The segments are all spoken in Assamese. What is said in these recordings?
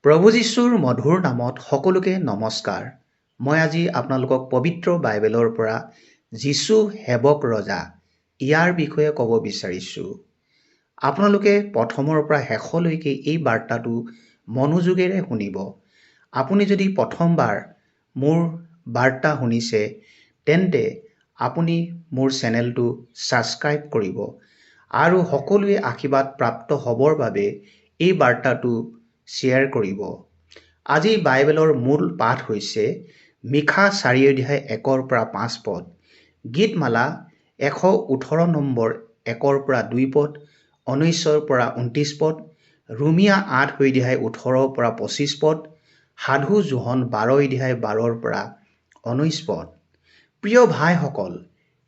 প্ৰভু যীশুৰ মধুৰ নামত সকলোকে নমস্কাৰ। মই আজি আপোনালোকক পবিত্ৰ বাইবেলৰ পৰা যীশু সেৱক ৰজা ইয়াৰ বিষয়ে ক'ব বিচাৰিছোঁ। আপোনালোকে প্ৰথমৰ পৰা শেষলৈকে এই বাৰ্তাটো মনোযোগেৰে শুনিব। আপুনি যদি প্ৰথমবাৰ মোৰ বাৰ্তা শুনিছে তেন্তে আপুনি মোৰ চেনেলটো ছাবস্ক্ৰাইব কৰিব আৰু সকলোৱে আশীৰ্বাদ প্ৰাপ্ত হ'বৰ বাবে এই বাৰ্তাটো শ্বেয়াৰ কৰিব। আজি বাইবেলৰ মূল পাঠ হৈছে মিখা 4 অধ্যায় 1 পৰা 5 পদ, গীতমালা 118 নম্বৰ 1 পৰা 2 পদ, 19 পৰা 29 পদ, ৰোমিয়া 8 অধ্যায় 18 পৰা 25 পদ, সাধু জোহন 12 অধ্যায় 12 পৰা 19 পদ। প্ৰিয় ভাইসকল,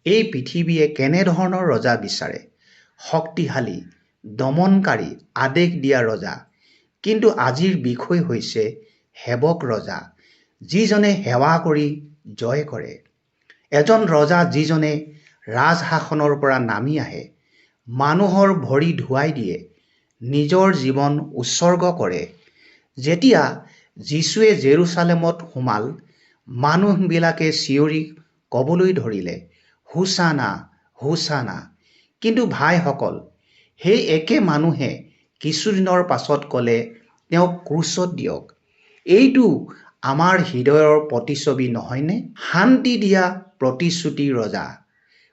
এই পৃথিৱীয়ে কেনেধৰণৰ ৰজা বিচাৰে? শক্তিশালী, দমনকাৰী, আদেশ দিয়া ৰজা। কিন্তু আজিৰ বিষয় হৈছে সেৱক ৰজা, যিজনে সেৱা কৰি জয় কৰে। এজন ৰজা যিজনে ৰাজসিংহাসনৰ পৰা নামি আহে, মানুহৰ ভৰি ধুৱাই দিয়ে, নিজৰ জীৱন উৎসৰ্গ কৰে। যেতিয়া যীশুৱে জেৰুচালেমত সোমাল, মানুহবিলাকে চিঞৰি ক'বলৈ ধৰিলে, হোচানা, হোচানা। কিন্তু ভাইসকল, সেই একে মানুহে কিছুদিনৰ পাছত ক'লে, তেওঁক ক্ৰুচত দিয়ক। এইটো আমাৰ হৃদয়ৰ প্ৰতিচ্ছবি নহয়নে? শান্তি দিয়া প্ৰতিশ্ৰুতি ৰজা।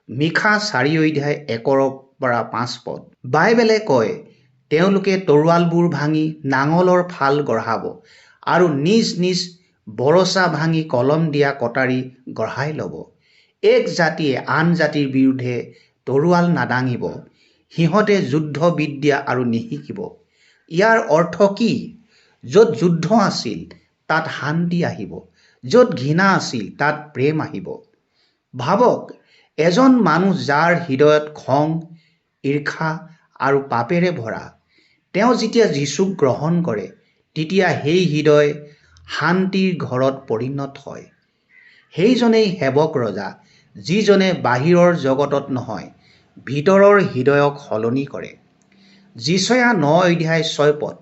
মিখা 4 অধ্যায় 1 পৰা 5 পদ। বাইবেলে কয়, তেওঁলোকে তৰোৱালবোৰ ভাঙি নাঙলৰ ফাল গঢ়াব আৰু নিজ নিজ বৰচা ভাঙি কলম দিয়া কটাৰী গঢ়াই ল'ব। এক জাতিয়ে আন জাতিৰ বিৰুদ্ধে তৰোৱাল নাদাঙিব, সিহঁতে যুদ্ধ বিদ্যা আৰু নিশিকিব। ইয়াৰ অৰ্থ কি? য'ত যুদ্ধ আছিল তাত শান্তি আহিব, য'ত ঘৃণা আছিল তাত প্ৰেম আহিব। ভাবক, এজন মানুহ যাৰ হৃদয়ত খং, ঈৰ্ষা আৰু পাপেৰে ভৰা, তেওঁ যেতিয়া যীশুক গ্ৰহণ কৰে তেতিয়া সেই হৃদয় শান্তিৰ ঘৰত পৰিণত হয়। সেইজনেই সেৱক ৰজা, যিজনে বাহিৰৰ জগতত নহয়, ভিতৰৰ হৃদয়ক সলনি কৰে। যিশয়া 9 অধ্যায় 6 পদ।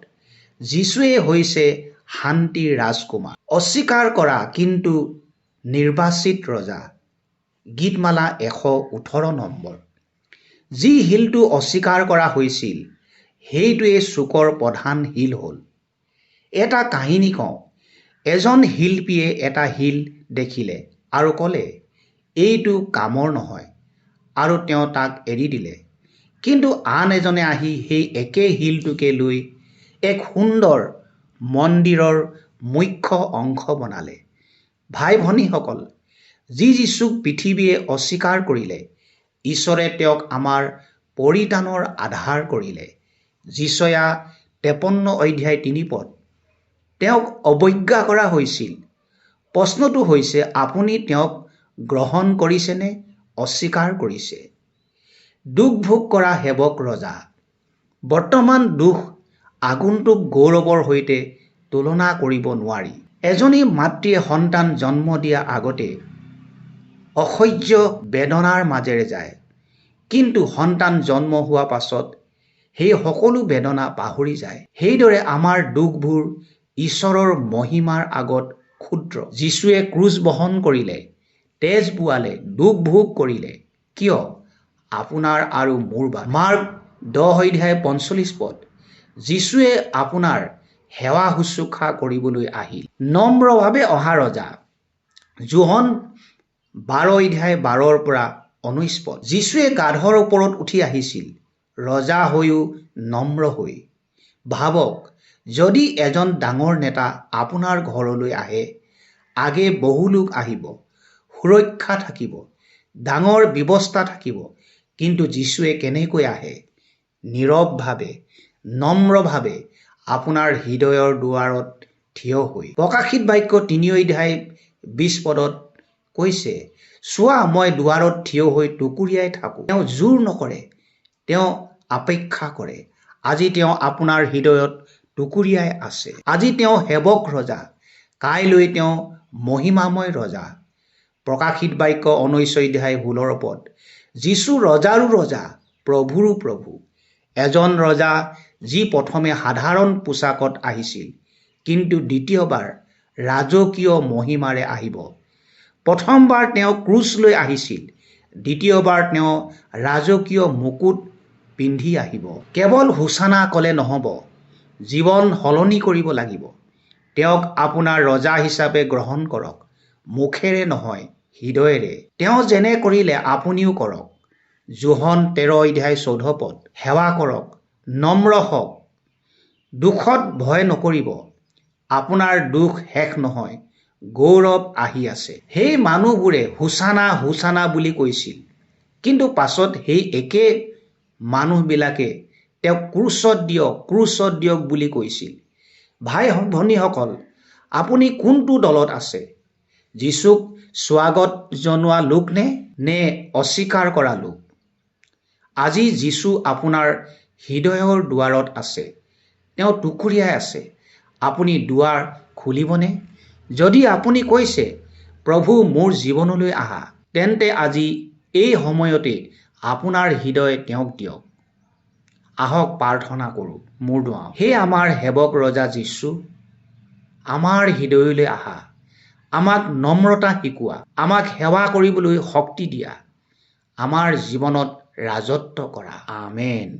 যীশুৱে হৈছে শান্তিৰ ৰাজকুমাৰ। অস্বীকাৰ কৰা কিন্তু নিৰ্বাচিত ৰজা। গীতমালা 118 নম্বৰ। যি শিলটো অস্বীকাৰ কৰা হৈছিল, সেইটোৱে চুকৰ প্ৰধান শিল হ'ল। এটা কাহিনী কওঁ। এজন শিল্পীয়ে এটা শিল দেখিলে আৰু ক'লে, এইটো কামৰ নহয়, আৰু তেওঁ তাক এৰি দিলে। কিন্তু আন এজনে আহি সেই একে শিলটোকে লৈ এক সুন্দৰ মন্দিৰৰ মুখ্য অংশ বনালে। ভাই ভনীসকল, যি যীশুক পৃথিৱীয়ে অস্বীকাৰ কৰিলে, ঈশ্বৰে তেওঁক আমাৰ পৰিত্ৰাণৰ আধাৰ কৰিলে। যিশয়া 53 অধ্যায় 3 পদ। তেওঁক অৱজ্ঞা কৰা হৈছিল। প্ৰশ্নটো হৈছে, আপুনি তেওঁক গ্ৰহণ কৰিছেনে অস্বীকাৰ কৰিছে? দুখ ভোগ কৰা সেৱক ৰজা। বৰ্তমান দুখ আগন্তুক গৌৰৱৰ সৈতে তুলনা কৰিব নোৱাৰি। এজনী মাতৃয়ে সন্তান জন্ম দিয়া আগতে অসহ্য বেদনাৰ মাজেৰে যায়, কিন্তু সন্তান জন্ম হোৱাৰ পাছত সেই সকলো বেদনা পাহৰি যায়। সেইদৰে আমাৰ দুখবোৰ ঈশ্বৰৰ মহিমাৰ আগত ক্ষুদ্ৰ। যীশুৱে ক্ৰুচ বহন কৰিলে, তেজ বোৱালে, দুখ ভোগ কৰিলে। কিয়? আপোনাৰ আৰু মোৰ বাবে। মাৰ্ক 10 অধ্যায় 45 পদ। যীশুৱে আপোনাৰ সেৱা শুশ্ৰূষা কৰিবলৈ আহিল। নম্ৰভাৱে অহা ৰজা। জোহন 12 অধ্যায় 12 পৰা 19 পদ। যীশুৱে গাধৰ ওপৰত উঠি আহিছিল, ৰজা হৈও নম্ৰ হৈ। ভাবক, যদি এজন ডাঙৰ নেতা আপোনাৰ ঘৰলৈ আহে, আগে বহু লোক আহিব, সুৰক্ষা থাকিব, ডাঙৰ ব্যৱস্থা থাকিব, কিন্তু যীশুৱে কেনেকৈ আহে? নীৰৱভাৱে, নম্ৰভাৱে আপোনাৰ হৃদয়ৰ দুৱাৰত থিয় হৈ। প্ৰকাশিত বাক্য 3 অধ্যায় 20 পদত কৈছে, চোৱা, মই দুৱাৰত থিয় হৈ টুকুৰিয়াই থাকোঁ। তেওঁ জোৰ নকৰে, তেওঁ অপেক্ষা কৰে। আজি তেওঁ আপোনাৰ হৃদয়ত টুকুৰিয়াই আছে। আজি তেওঁ সেৱক ৰজা, কাইলৈ তেওঁ মহিমাময় ৰজা। প্ৰকাশিত বাক্য 19 অধ্যায় 16 পদ। যীশু ৰজাৰো ৰজা, প্ৰভুৰো প্ৰভু। এজন ৰজা যি প্ৰথমে সাধাৰণ পোছাকত আহিছিল, কিন্তু দ্বিতীয়বাৰ ৰাজকীয় মহিমাৰে আহিব। প্ৰথমবাৰ তেওঁ ক্ৰুচ লৈ আহিছিল, দ্বিতীয়বাৰ তেওঁ ৰাজকীয় মুকুট পিন্ধি আহিব। কেৱল হোচানা ক'লে নহ'ব, জীৱন সলনি কৰিব লাগিব। তেওঁক আপোনাৰ ৰজা হিচাপে গ্ৰহণ কৰক, মুখেৰে নহয় হৃদয়েৰে। তেওঁ যেনে কৰিলে আপুনিও কৰক। যোহন 13:14 সেৱা কৰক, নম্ৰ হওক, দুখত ভয় নকৰিব। আপোনাৰ দুখ শেষ নহয়, গৌৰৱ আহি আছে। সেই মানুহবোৰে হোচানা হোচানা বুলি কৈছিল, কিন্তু পাছত সেই একে মানুহবিলাকে তেওঁক ক্ৰুচত দিয়ক বুলি কৈছিল। ভাই ভনীসকল, আপুনি কোনটো দলত আছে? যীচুক স্বাগত জনোৱা লোক নে অস্বীকাৰ কৰা লোক? আজি যীচু আপোনাৰ হৃদয়ৰ দুৱাৰত আছে। তেওঁ টুকুৰিয়াই আছে। আপুনি দুৱাৰ খুলিবনে? যদি আপুনি কৈছে, প্ৰভু মোৰ জীৱনলৈ আহা, তেন্তে আজি এই সময়তে আপোনাৰ হৃদয় তেওঁক দিয়ক। আহক প্ৰাৰ্থনা কৰোঁ। মূৰ দুৱাওঁ। হে আমাৰ সেৱক ৰজা যীচু, আমাৰ হৃদয়লৈ আহা। আমাক নম্ৰতা শিকোৱা, আমাক সেৱা কৰিবলৈ শক্তি দিয়া, আমাৰ জীৱনত ৰাজত্ব কৰা। আমেন।